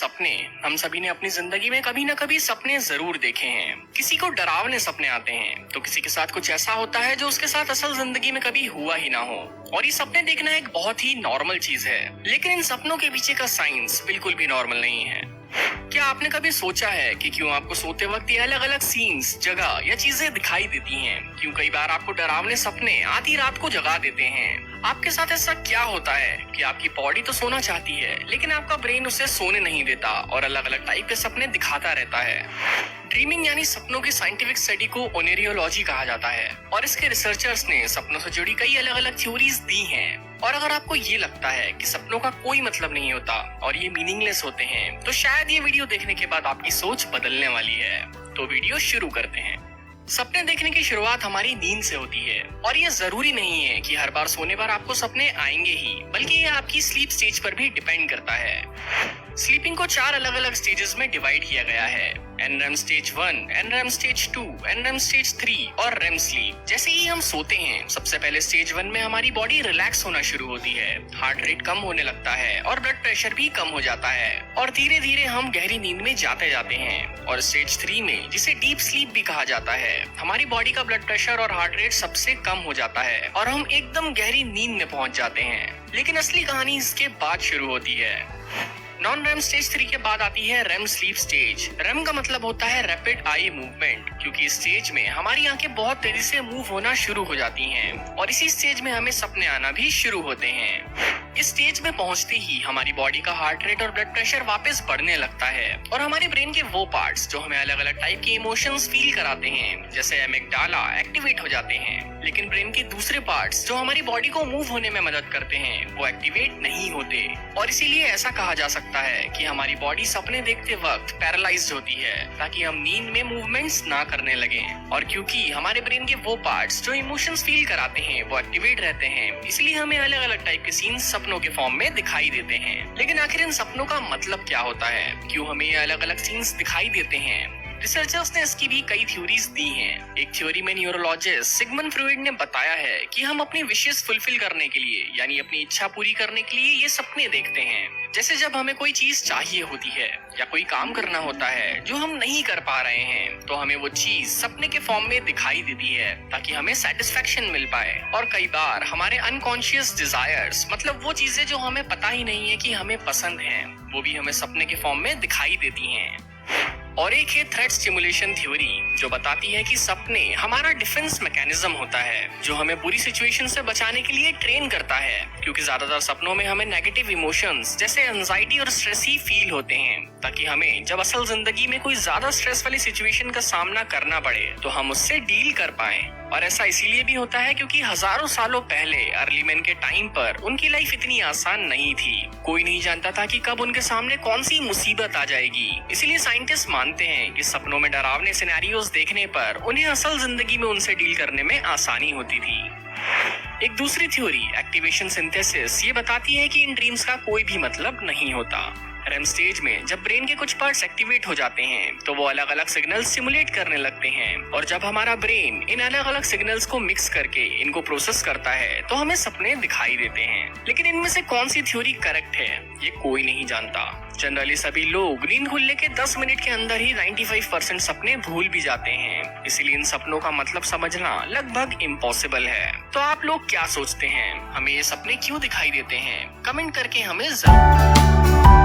सपने हम सभी ने अपनी जिंदगी में कभी न कभी सपने जरूर देखे हैं। किसी को डरावने सपने आते हैं तो किसी के साथ कुछ ऐसा होता है जो उसके साथ असल जिंदगी में कभी हुआ ही ना हो। और ये सपने देखना एक बहुत ही नॉर्मल चीज है, लेकिन इन सपनों के पीछे का साइंस बिल्कुल भी नॉर्मल नहीं है। क्या आपने कभी सोचा है कि क्यों आपको सोते वक्त ये अलग अलग सीन्स, जगह या चीजें दिखाई देती हैं? क्यों कई बार आपको डरावने सपने आधी रात को जगा देते हैं? आपके साथ ऐसा क्या होता है कि आपकी बॉडी तो सोना चाहती है लेकिन आपका ब्रेन उसे सोने नहीं देता और अलग अलग टाइप के सपने दिखाता रहता है? ड्रीमिंग यानी सपनों की साइंटिफिक स्टडी को ओनेरियोलॉजी कहा जाता है और इसके रिसर्चर्स ने सपनों से जुड़ी कई अलग अलग थ्योरीज दी हैं। और अगर आपको ये लगता है कि सपनों का कोई मतलब नहीं होता और ये मीनिंगलेस होते हैं, तो शायद ये वीडियो देखने के बाद आपकी सोच बदलने वाली है। तो वीडियो शुरू करते हैं। सपने देखने की शुरुआत हमारी नींद से होती है और ये जरूरी नहीं है कि हर बार सोने पर आपको सपने आएंगे ही, बल्कि ये आपकी स्लीप स्टेज पर भी डिपेंड करता है। स्लीपिंग को 4 अलग अलग स्टेजेस में डिवाइड किया गया है: एनरेम स्टेज 1, एनरेम स्टेज 2, एनरेम स्टेज 3 और रेम स्लीप। जैसे ही हम सोते हैं, सबसे पहले स्टेज 1 में हमारी बॉडी रिलैक्स होना शुरू होती है, हार्ट रेट कम होने लगता है और ब्लड प्रेशर भी कम हो जाता है और धीरे धीरे हम गहरी नींद में जाते जाते हैं। और स्टेज 3 में, जिसे डीप स्लीप भी कहा जाता है, हमारी बॉडी का ब्लड प्रेशर और हार्ट रेट सबसे कम हो जाता है और हम एकदम गहरी नींद में पहुंच जाते हैं। लेकिन असली कहानी इसके बाद शुरू होती है। नॉन रेम स्टेज 3 के बाद आती है रेम स्लीप स्टेज। रेम का मतलब होता है रैपिड आई मूवमेंट, क्योंकि इस स्टेज में हमारी आंखें बहुत तेजी से मूव होना शुरू हो जाती हैं और इसी स्टेज में हमें सपने आना भी शुरू होते हैं। इस स्टेज में पहुंचते ही हमारी बॉडी का हार्ट रेट और ब्लड प्रेशर वापस बढ़ने लगता है और हमारे ब्रेन के वो पार्ट्स जो हमें अलग अलग टाइप के इमोशंस फील कराते हैं, जैसे एमिगडाला, एक्टिवेट हो जाते हैं। लेकिन ब्रेन के दूसरे पार्ट्स जो हमारी बॉडी को मूव होने में मदद करते हैं, वो एक्टिवेट नहीं होते और इसीलिए ऐसा कहा जा सकता है कि हमारी बॉडी सपने देखते वक्त पैरालाइज्ड होती है ताकि हम नींद में मूवमेंट्स ना करने लगे। और क्योंकि हमारे ब्रेन के वो पार्ट्स जो इमोशंस फील कराते हैं वो एक्टिवेट रहते हैं, इसलिए हमें अलग अलग टाइप के सीन्स सपनों के फॉर्म में दिखाई देते हैं। लेकिन आखिर इन सपनों का मतलब क्या होता है? क्यों हमें ये अलग अलग सीन्स दिखाई देते हैं? रिसर्चर्स ने इसकी भी कई थ्योरीज दी हैं। एक थ्योरी में न्यूरोलॉजिस्ट सिगमंड फ्रॉइड ने बताया है कि हम अपनी विशेस फुलफिल करने के लिए, यानी अपनी इच्छा पूरी करने के लिए ये सपने देखते हैं। जैसे जब हमें कोई चीज चाहिए होती है या कोई काम करना होता है जो हम नहीं कर पा रहे हैं, तो हमें वो चीज सपने के फॉर्म में दिखाई देती है ताकि हमें सेटिस्फेक्शन मिल पाए। और कई बार हमारे अनकॉन्शियस डिजायर्स, मतलब वो चीजें जो हमें पता ही नहीं है कि हमें पसंद हैं, वो भी हमें सपने के फॉर्म में दिखाई देती हैं। और एक है थ्रेट स्टिमुलेशन थ्योरी, जो बताती है कि सपने हमारा डिफेंस मैकेनिज्म होता है जो हमें बुरी सिचुएशन से बचाने के लिए ट्रेन करता है। क्योंकि ज्यादातर सपनों में हमें नेगेटिव इमोशंस जैसे एंजाइटी और स्ट्रेस ही फील होते हैं, ताकि हमें जब असल जिंदगी में कोई ज्यादा स्ट्रेस वाली सिचुएशन का सामना करना पड़े तो हम उससे डील कर पाएं। और ऐसा इसीलिए भी होता है क्योंकि हजारों सालों पहले अर्ली मैन के टाइम पर उनकी लाइफ इतनी आसान नहीं थी। कोई नहीं जानता था कि कब उनके सामने कौन सी मुसीबत आ जाएगी। इसीलिए साइंटिस्ट मानते हैं कि सपनों में डरावने सिनेरियोस देखने पर उन्हें असल जिंदगी में उनसे डील करने में आसानी होती थी। एक दूसरी थ्योरी, एक्टिवेशन सिंथेसिस, ये बताती है कि इन ड्रीम्स का कोई भी मतलब नहीं होता। रेम स्टेज में जब ब्रेन के कुछ पार्ट्स एक्टिवेट हो जाते हैं तो वो अलग अलग सिग्नल्स सिमुलेट करने लगते हैं और जब हमारा ब्रेन इन अलग अलग सिग्नल्स को मिक्स करके इनको प्रोसेस करता है तो हमें सपने दिखाई देते हैं। लेकिन इनमें से कौन सी थ्योरी करेक्ट है, ये कोई नहीं जानता। जनरली सभी लोग नींद खुलने के 10 मिनट के अंदर ही 95% सपने भूल भी जाते हैं। इसीलिए इन सपनों का मतलब समझना लगभग इम्पॉसिबल है। तो आप लोग क्या सोचते हैं? हमें ये सपने क्यों दिखाई देते हैं? कमेंट करके हमें जरूर